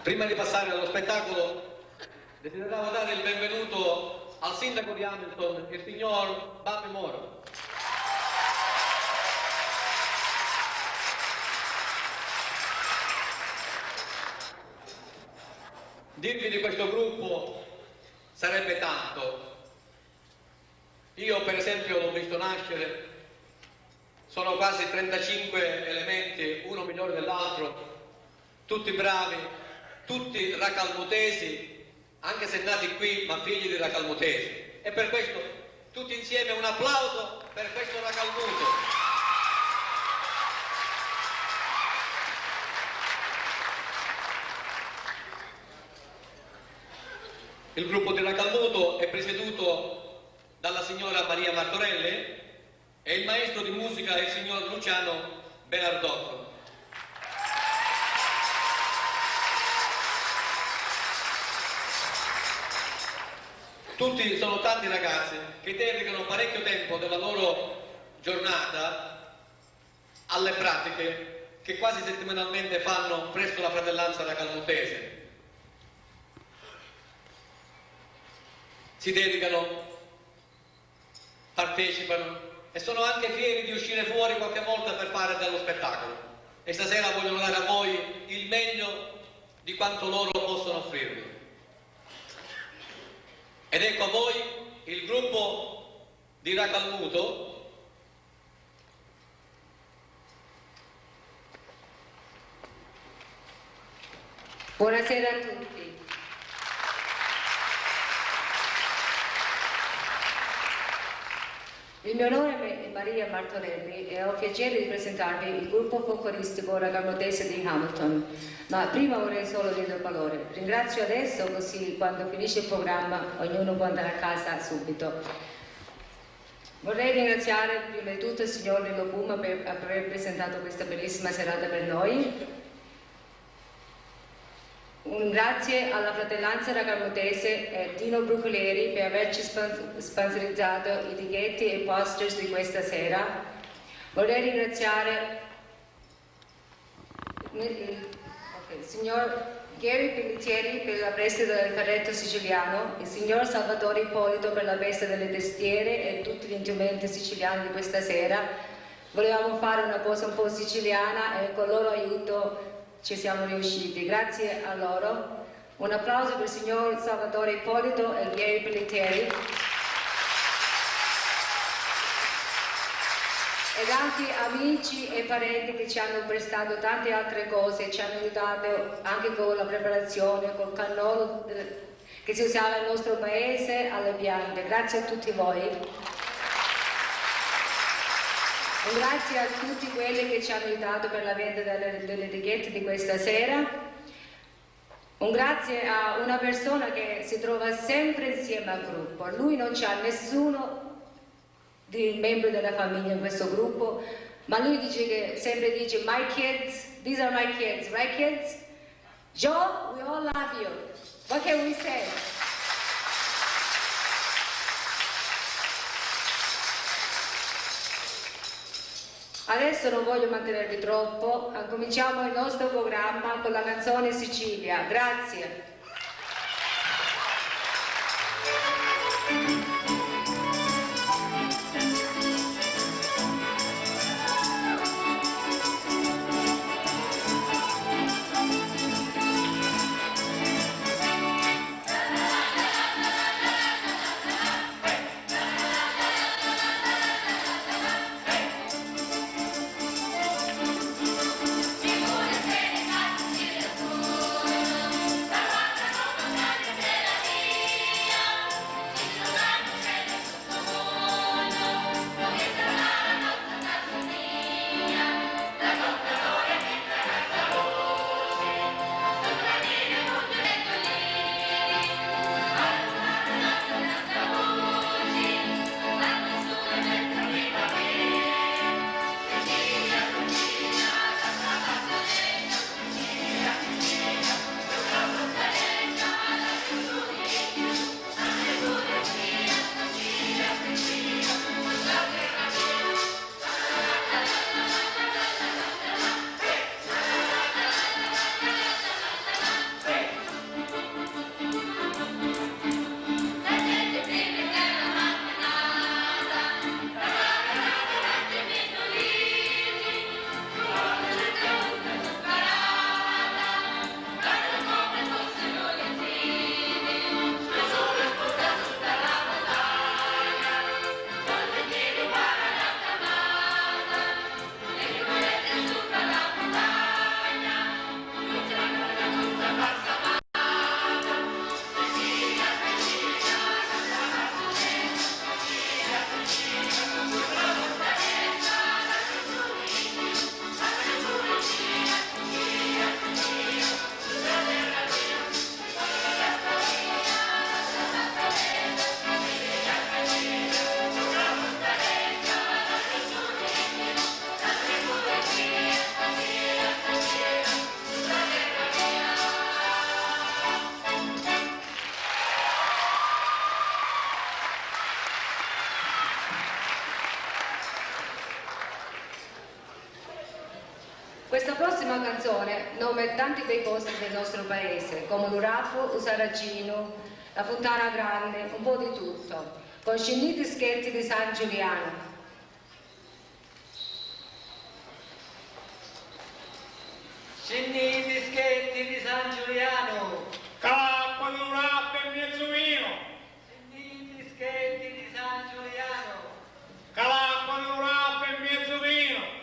Prima di passare allo spettacolo, desideravo dare il benvenuto al sindaco di Hamilton, il signor Bambi Moro. Dirvi di questo gruppo sarebbe tanto. Io per esempio l'ho visto nascere, sono quasi 35 elementi, uno migliore dell'altro, tutti bravi, tutti racalmutesi, anche se nati qui ma figli di racalmutesi. E per questo tutti insieme un applauso per questo racalmuto. Il gruppo di Racalmuto è presieduto dalla signora Maria Martorelli e il maestro di musica è il signor Luciano Benardotto. Tutti sono tanti ragazzi che dedicano parecchio tempo della loro giornata alle pratiche che quasi settimanalmente fanno presso la Fratellanza Racalmutese. Si dedicano, partecipano e sono anche fieri di uscire fuori qualche volta per fare dello spettacolo. E stasera vogliono dare a voi il meglio di quanto loro possono offrirvi. Ed ecco a voi il gruppo di Racalmuto. Buonasera a tutti. Il mio nome è Maria Martorelli e ho il piacere di presentarvi il gruppo folcloristico racalmutese di Hamilton. Ma prima vorrei solo dire due parole. Ringrazio adesso, così quando finisce il programma ognuno può andare a casa subito. Vorrei ringraziare prima di tutto il signor Lillo Puma per aver presentato questa bellissima serata per noi. Un grazie alla Fratellanza Racalmutese e Dino Brucoleri per averci sponsorizzato i etichetti e posters di questa sera. Vorrei ringraziare il signor Gary Pellitieri per la prestita del carretto siciliano, il signor Salvatore Ippolito per la presta delle testiere e tutti gli strumenti siciliani di questa sera. Volevamo fare una cosa un po' siciliana e con il loro aiuto ci siamo riusciti, grazie a loro. Un applauso per il signor Salvatore Ippolito e Gary Pellitieri. Ed anche amici e parenti che ci hanno prestato tante altre cose, ci hanno aiutato anche con la preparazione, col cannolo che si usava nel nostro paese, alle piante. Grazie a tutti voi. Un grazie a tutti quelli che ci hanno aiutato per la vendita delle etichette di questa sera. Un grazie a una persona che si trova sempre insieme al gruppo. Lui non c'ha nessuno di membri della famiglia in questo gruppo, ma lui dice che sempre dice my kids, these are my kids, right kids? Joe, we all love you. What can we say? Adesso non voglio mantenervi troppo, cominciamo il nostro programma con la canzone Sicilia. Grazie. Come Questa prossima canzone nome tanti bei posti del nostro paese, come l'Urafo, il Saracino, la Fontana Grande, un po' di tutto, con scinditi schetti di San Giuliano. Scinditi schetti di San Giuliano, Cappa d'Urafo e Mezzuino, scinditi schetti di San Giuliano, Calacqua d'Urafo e Mezzuino.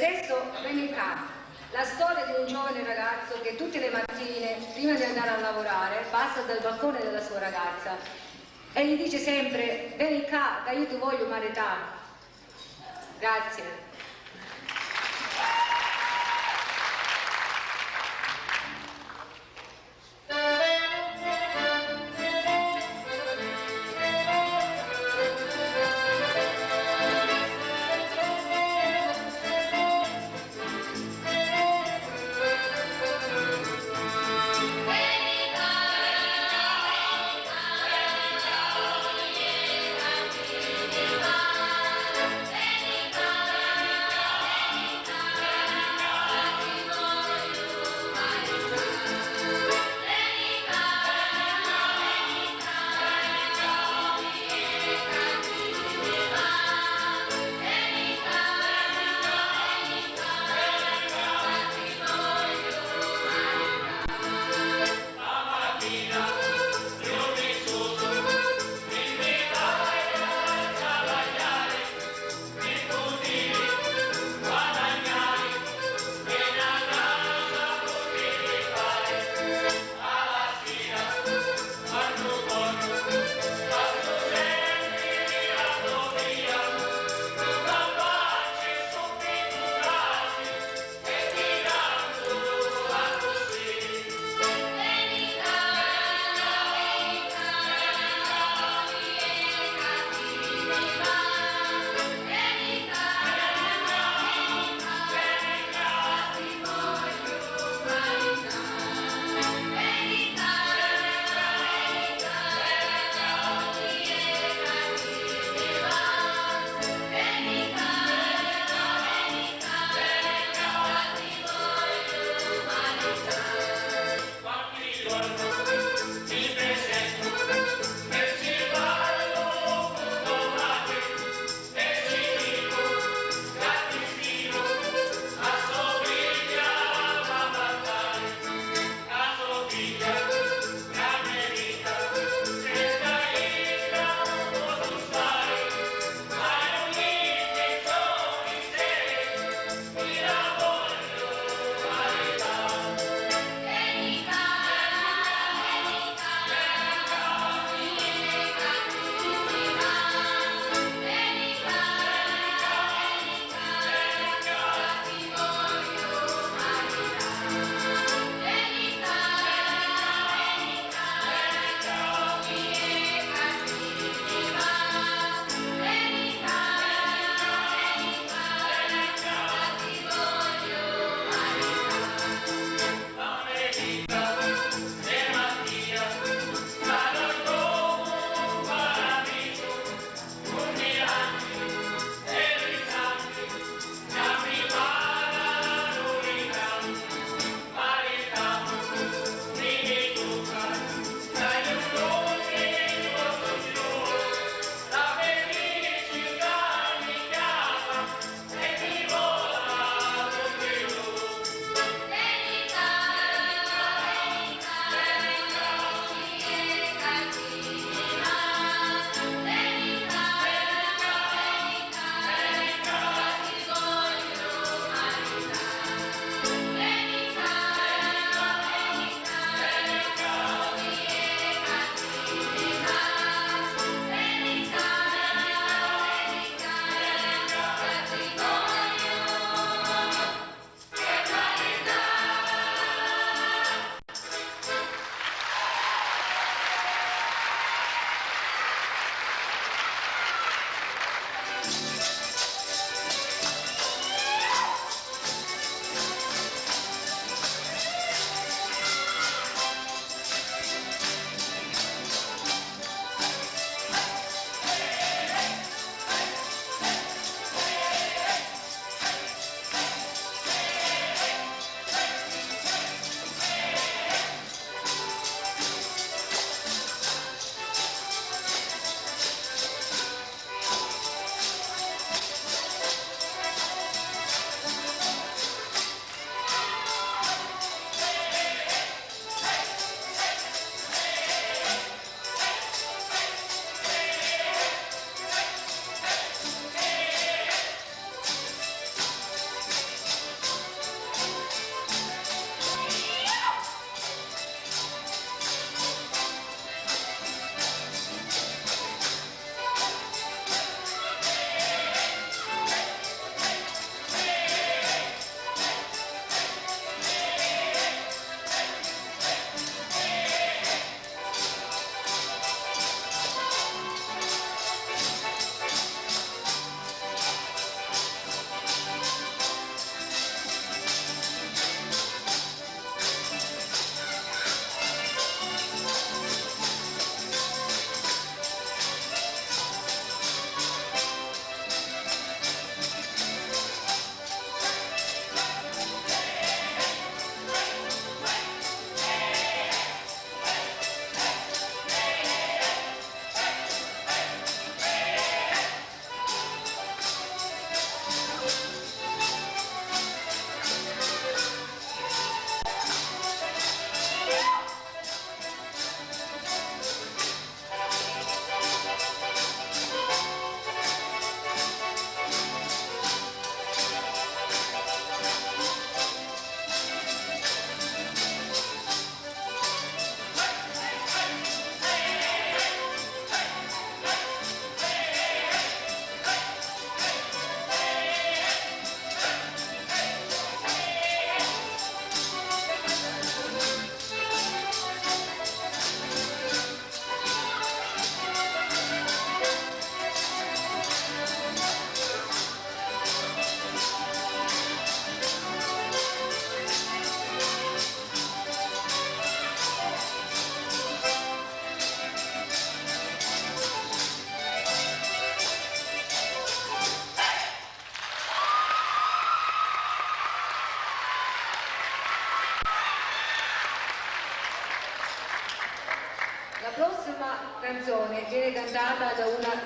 adesso Venica, la storia di un giovane ragazzo che tutte le mattine, prima di andare a lavorare, passa dal balcone della sua ragazza e gli dice sempre: Venica, che io ti voglio maritare. Grazie.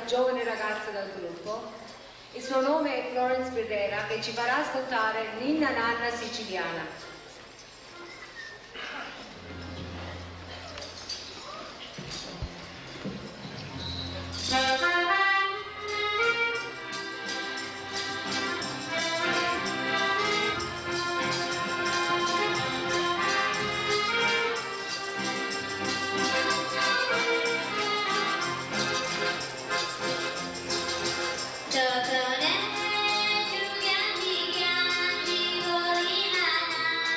giovane ragazza del gruppo. Il suo nome è Florence Berdera, che ci farà ascoltare Ninna Nanna Siciliana. Giocone, giugandi, chiandi, volinana.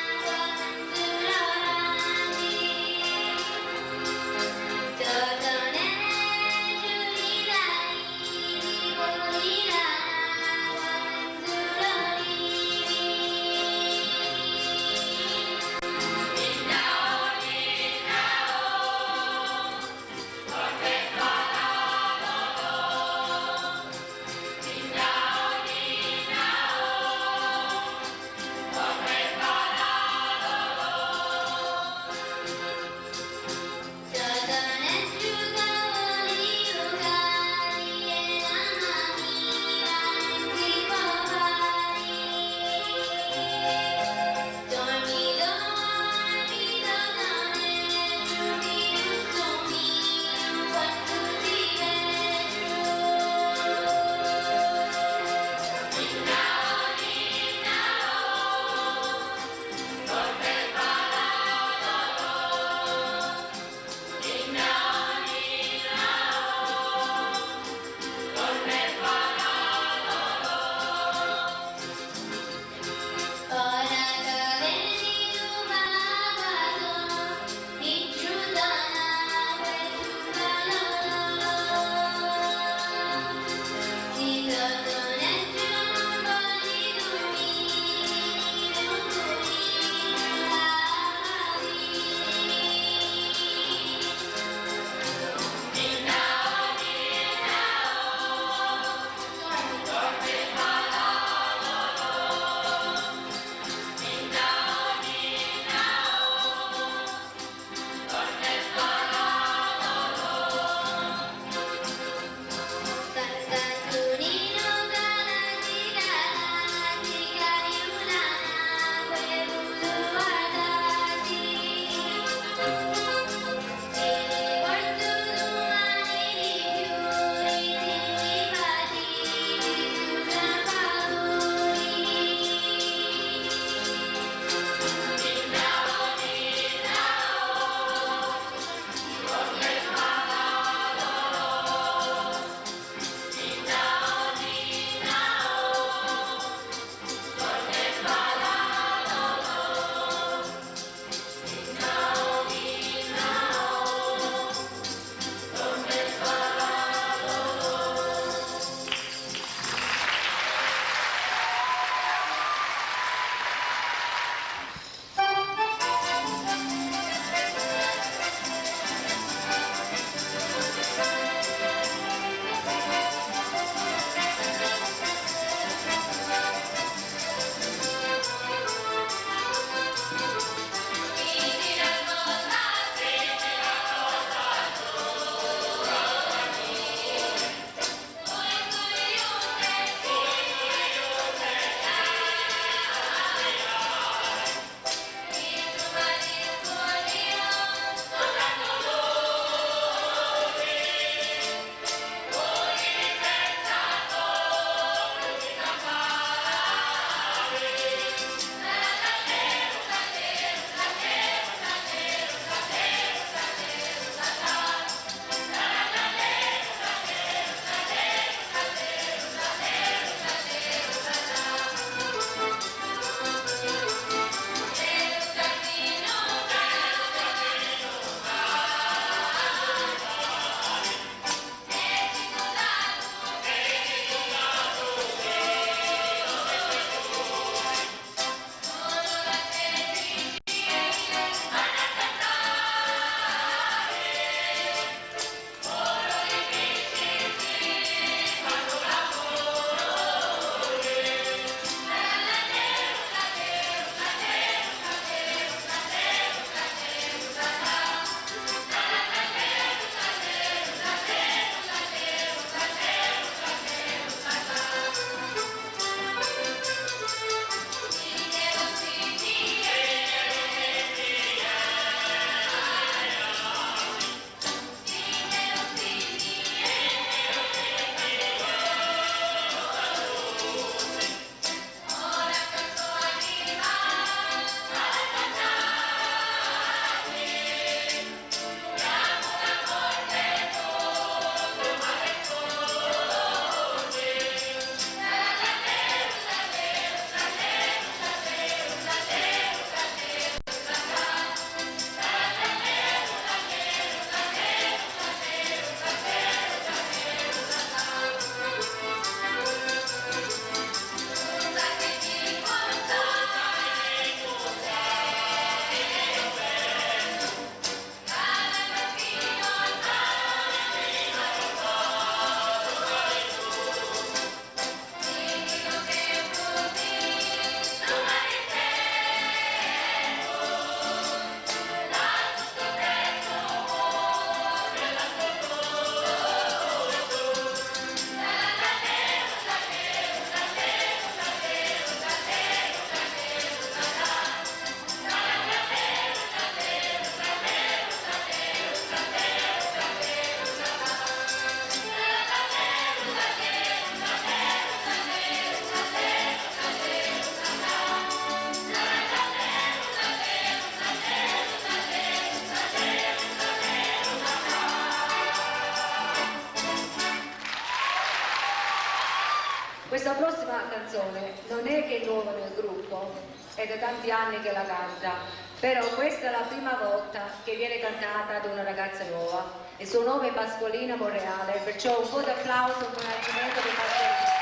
Questa prossima canzone non è che è nuova nel gruppo, è da tanti anni che la canta, però questa è la prima volta che viene cantata da una ragazza nuova. Il suo nome è Pasqualina Monreale, perciò un po' di applauso, un coinvolgimento di Pasqualina.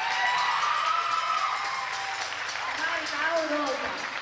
Ciao Rosa!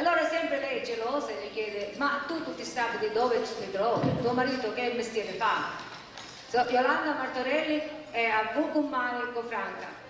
Allora sempre lei è gelosa e gli chiede, ma tu tutti i sabati dove ti trovi? Tuo marito che mestiere fa? Yolanda Martorelli è a Bucumani, Cofranca.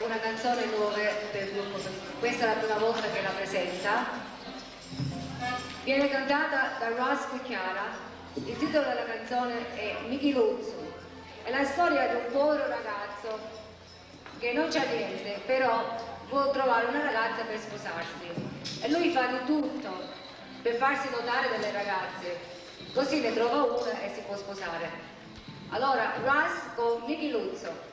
una canzone nuova per il gruppo, questa è la prima volta che la presenta. Viene cantata da Russ e Chiara, il titolo della canzone è Mickey Luzzu. È la storia di un povero ragazzo che non c'ha niente, però vuole trovare una ragazza per sposarsi e lui fa di tutto per farsi notare dalle ragazze, così ne trova una e si può sposare. Allora, Russ con Mickey Luzzu.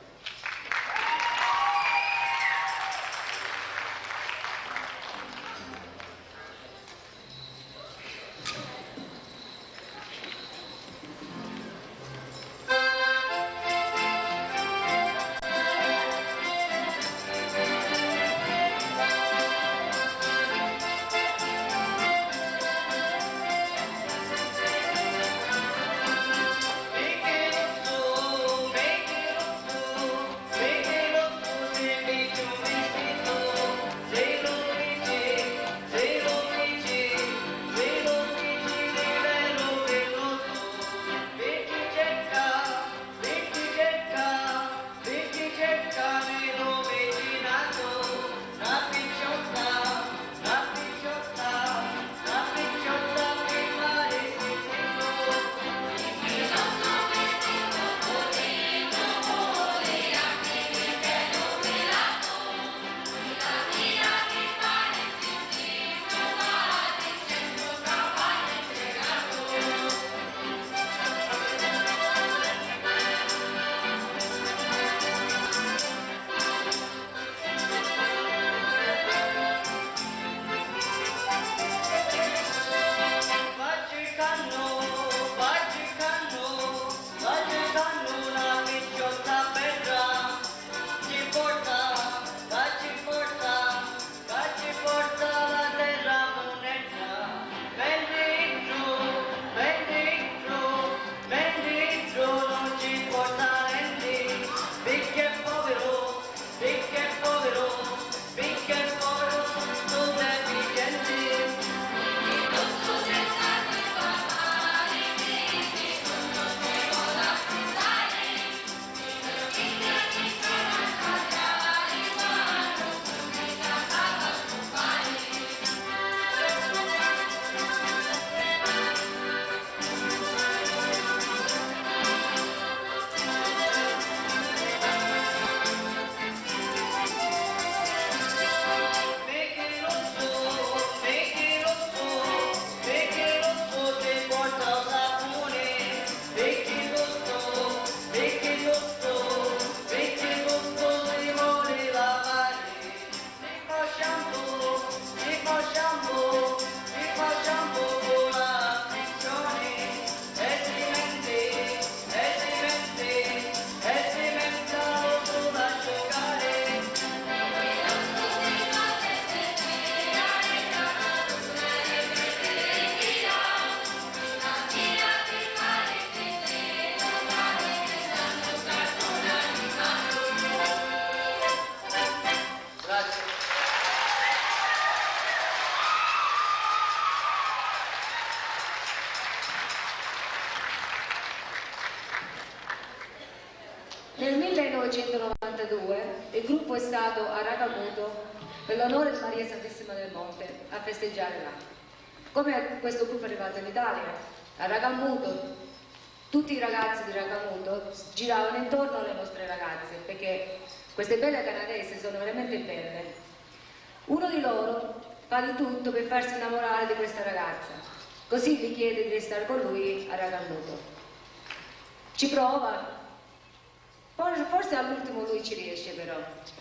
Nel 1992 il gruppo è stato a Ragamuto per l'onore di Maria Santissima del Monte a festeggiare là. Come questo gruppo è arrivato in Italia, a Ragamuto, tutti i ragazzi di Ragamuto giravano intorno alle nostre ragazze perché queste belle canadesi sono veramente belle. Uno di loro fa di tutto per farsi innamorare di questa ragazza, così gli chiede di restare con lui a Ragamuto. Ci prova. Forse all'ultimo lui ci riesce però,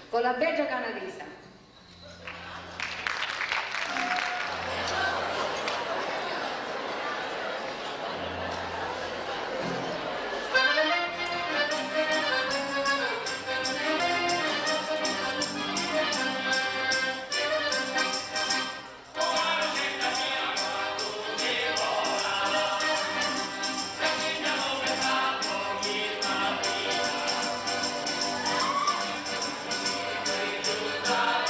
con la bella canadesa. Bye.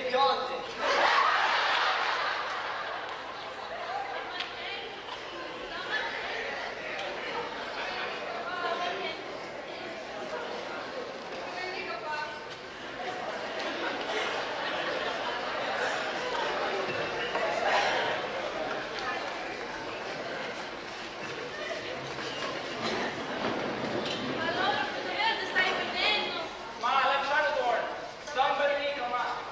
bionde. Ma lasciate torno. Somebody come on.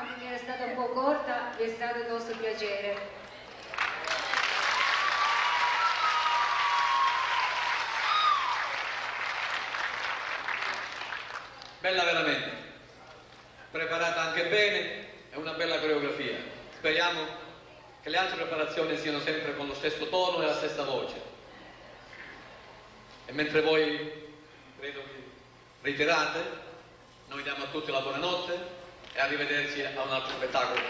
Anche che è stata un po' corta, è stato il nostro piacere. Bella veramente, preparata anche bene, è una bella coreografia. Speriamo che le altre preparazioni siano sempre con lo stesso tono e la stessa voce. E mentre voi credo vi ritirate, noi diamo a tutti la buonanotte e arrivederci a un altro spettacolo.